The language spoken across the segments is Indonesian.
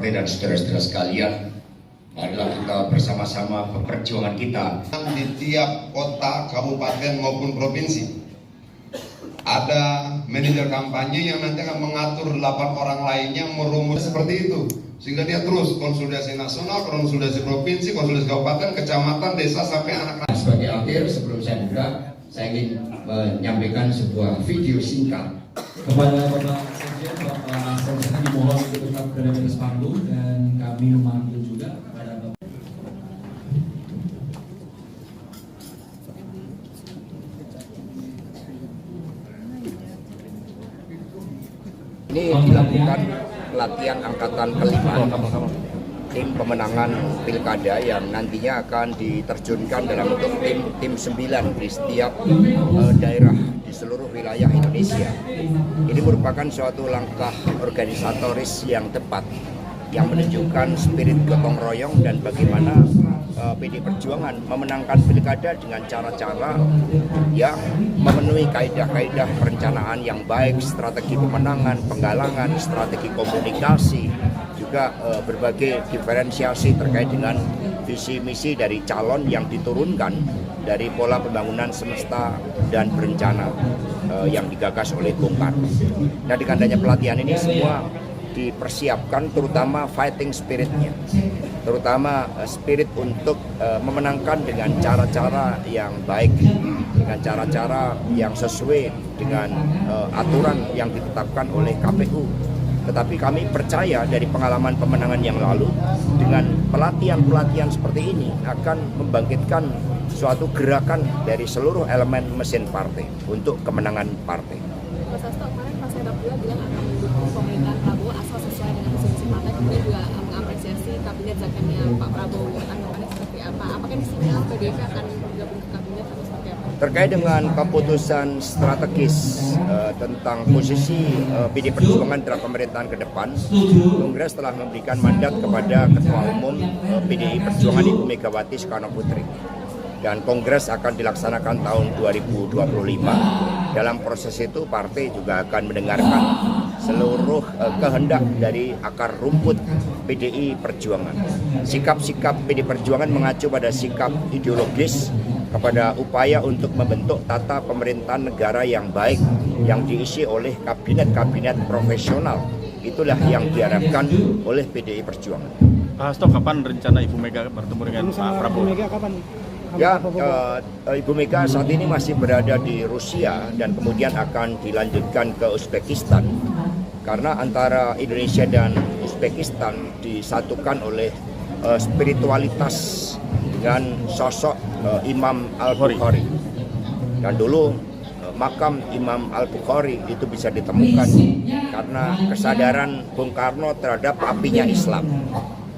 partai dan saudara-saudara sekalian, marilah kita bersama-sama perjuangan kita. Di tiap kota, kabupaten maupun provinsi ada manajer kampanye yang nanti akan mengatur 8 orang lainnya merumus seperti itu, sehingga dia terus konsolidasi nasional, konsolidasi provinsi, konsolidasi kabupaten, kecamatan, desa sampai anak-anak. Sebagai akhir, sebelum saya buka, saya ingin menyampaikan sebuah video singkat kepada Bapak Sekjen, Bapak Sekjen dimohon untuk tetap berada di atas panggung dan kami memanggil juga kepada Bapak. Ini dilakukan pelatihan angkatan kelima tim pemenangan pilkada yang nantinya akan diterjunkan dalam bentuk tim 9 di setiap daerah di seluruh wilayah Indonesia. Ini merupakan suatu langkah organisatoris yang tepat yang menunjukkan spirit gotong royong dan bagaimana PD Perjuangan memenangkan pilkada dengan cara-cara yang memenuhi kaidah-kaidah perencanaan yang baik, strategi pemenangan, penggalangan, strategi komunikasi, juga berbagai diferensiasi terkait dengan visi misi dari calon yang diturunkan dari pola pembangunan semesta dan berencana yang digagas oleh Bung Karno. Nah, dengan adanya pelatihan ini semua dipersiapkan, terutama fighting spiritnya, terutama spirit untuk memenangkan dengan cara-cara yang baik, dengan cara-cara yang sesuai dengan aturan yang ditetapkan oleh KPU. Tetapi kami percaya dari pengalaman pemenangan yang lalu, dengan pelatihan-pelatihan seperti ini akan membangkitkan suatu gerakan dari seluruh elemen mesin partai untuk kemenangan partai. Mas Hasto, kemarin Pak Saidabullah bilang akan mendukung pemerintahan Prabowo asal sesuai dengan visi partai, kemudian juga mengapresiasi kabinet zakarnya Pak Prabowo. Tanggapannya seperti apa? Apakah di sini PDIP akan bergabung ke kabinet atau seperti apa? Terkait dengan keputusan strategis tentang posisi PD Perjuangan dalam pemerintahan ke depan, Kongres telah memberikan mandat kepada Ketua Umum PDI Perjuangan Ibu Megawati Soekarno Putri. Dan Kongres akan dilaksanakan tahun 2025. Dalam proses itu partai juga akan mendengarkan seluruh kehendak dari akar rumput PDI Perjuangan. Sikap-sikap PDI Perjuangan mengacu pada sikap ideologis, kepada upaya untuk membentuk tata pemerintahan negara yang baik yang diisi oleh kabinet-kabinet profesional. Itulah yang diharapkan oleh PDI Perjuangan. Pak Hasto, kapan rencana Ibu Mega bertemu dengan Pak Prabowo? Ya, Ibu Mega saat ini masih berada di Rusia dan kemudian akan dilanjutkan ke Uzbekistan, karena antara Indonesia dan Uzbekistan disatukan oleh spiritualitas dengan sosok Imam Al-Bukhari. Dan dulu makam Imam Al-Bukhari itu bisa ditemukan karena kesadaran Bung Karno terhadap apinya Islam.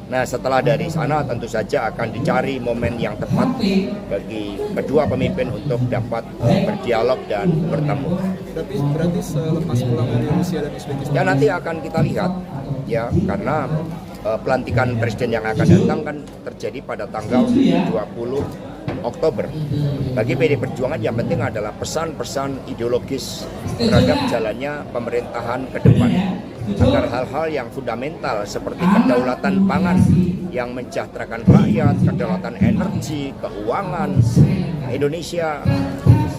Nah, setelah dari sana tentu saja akan dicari momen yang tepat bagi kedua pemimpin untuk dapat berdialog dan bertemu. Berarti selepas pulang dari Rusia dan Uzbekistan? Ya, nanti akan kita lihat ya, karena pelantikan presiden yang akan datang kan terjadi pada tanggal 20 Oktober. Bagi PD Perjuangan yang penting adalah pesan-pesan ideologis terhadap jalannya pemerintahan ke depan, agar hal-hal yang fundamental seperti kedaulatan pangan yang mensejahterakan rakyat, kedaulatan energi, keuangan, Indonesia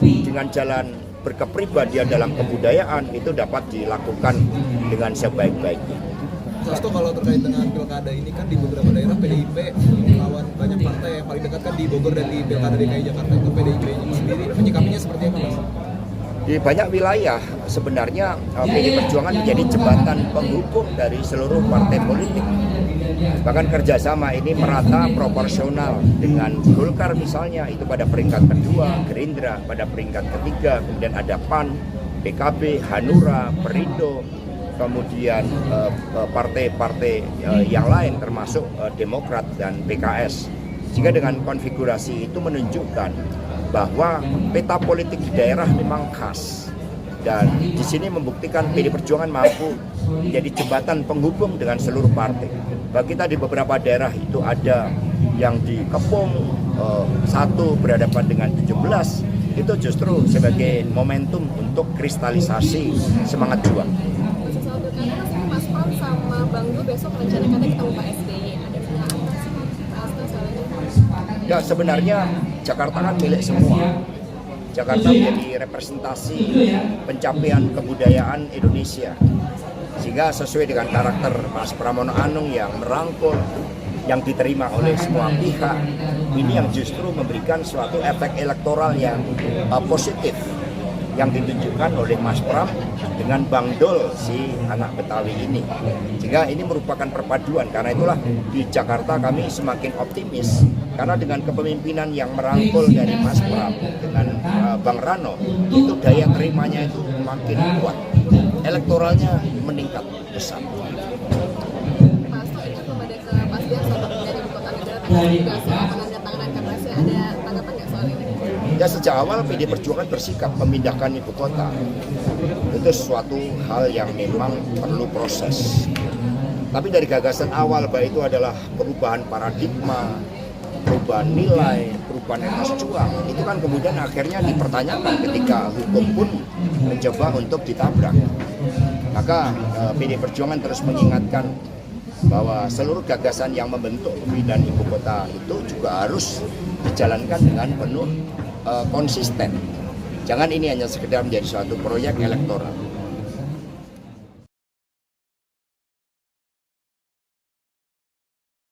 dengan jalan berkepribadian dalam kebudayaan itu dapat dilakukan dengan sebaik-baiknya. Hasto, kalau terkait dengan pilkada ini kan di beberapa daerah PDIP melawan banyak partai, yang paling dekat kan di Bogor dan di pilkada DKI Jakarta itu PDIP-nya sendiri, menyikapinya seperti apa, Mas? Di banyak wilayah sebenarnya PD Perjuangan menjadi jembatan penghubung dari seluruh partai politik. Bahkan kerjasama ini merata proporsional dengan Golkar misalnya itu pada peringkat kedua, Gerindra pada peringkat ketiga, kemudian ada PAN, PKB, Hanura, Perindo, kemudian partai-partai yang lain termasuk Demokrat dan PKS. Sehingga dengan konfigurasi itu menunjukkan bahwa peta politik di daerah memang khas, dan di sini membuktikan PD Perjuangan mampu menjadi jembatan penghubung dengan seluruh partai. Bagi kita di beberapa daerah itu ada yang dikepung satu berhadapan dengan 17, itu justru sebagai momentum untuk kristalisasi semangat juang. Mas PAN sama Bang Du besok rencana katanya ketemu Pak SBY. Ada apa sih Pak soalnya? Ya sebenarnya Jakarta kan milik semua. Jakarta menjadi representasi pencapaian kebudayaan Indonesia. Sehingga sesuai dengan karakter Mas Pramono Anung yang merangkul, yang diterima oleh semua pihak, ini yang justru memberikan suatu efek elektoral yang positif yang ditunjukkan oleh Mas Pram dengan Bang Dol si anak Betawi ini. Sehingga ini merupakan perpaduan, karena itulah di Jakarta kami semakin optimis karena dengan kepemimpinan yang merangkul dari Mas Pram dengan Bang Rano, itu daya terimanya itu makin kuat, elektoralnya meningkat besar. Pak Hasto ingat kepada ke Pak Sbiar soal dari ibu kota negara tadi juga soal penandatanganan Kepresnya, ada tanggapan nggak soal ini? Ya sejak awal PD Perjuangan bersikap memindahkan ibu kota. Itu suatu hal yang memang perlu proses. Tapi dari gagasan awal bahwa itu adalah perubahan paradigma, perubahan nilai, perubahan etos juang, itu kan kemudian akhirnya dipertanyakan ketika hukum pun mencoba untuk ditabrak. Maka PD Perjuangan terus mengingatkan bahwa seluruh gagasan yang membentuk pemindahan ibu kota itu juga harus dijalankan dengan penuh konsisten. Jangan ini hanya sekedar menjadi suatu proyek elektoral.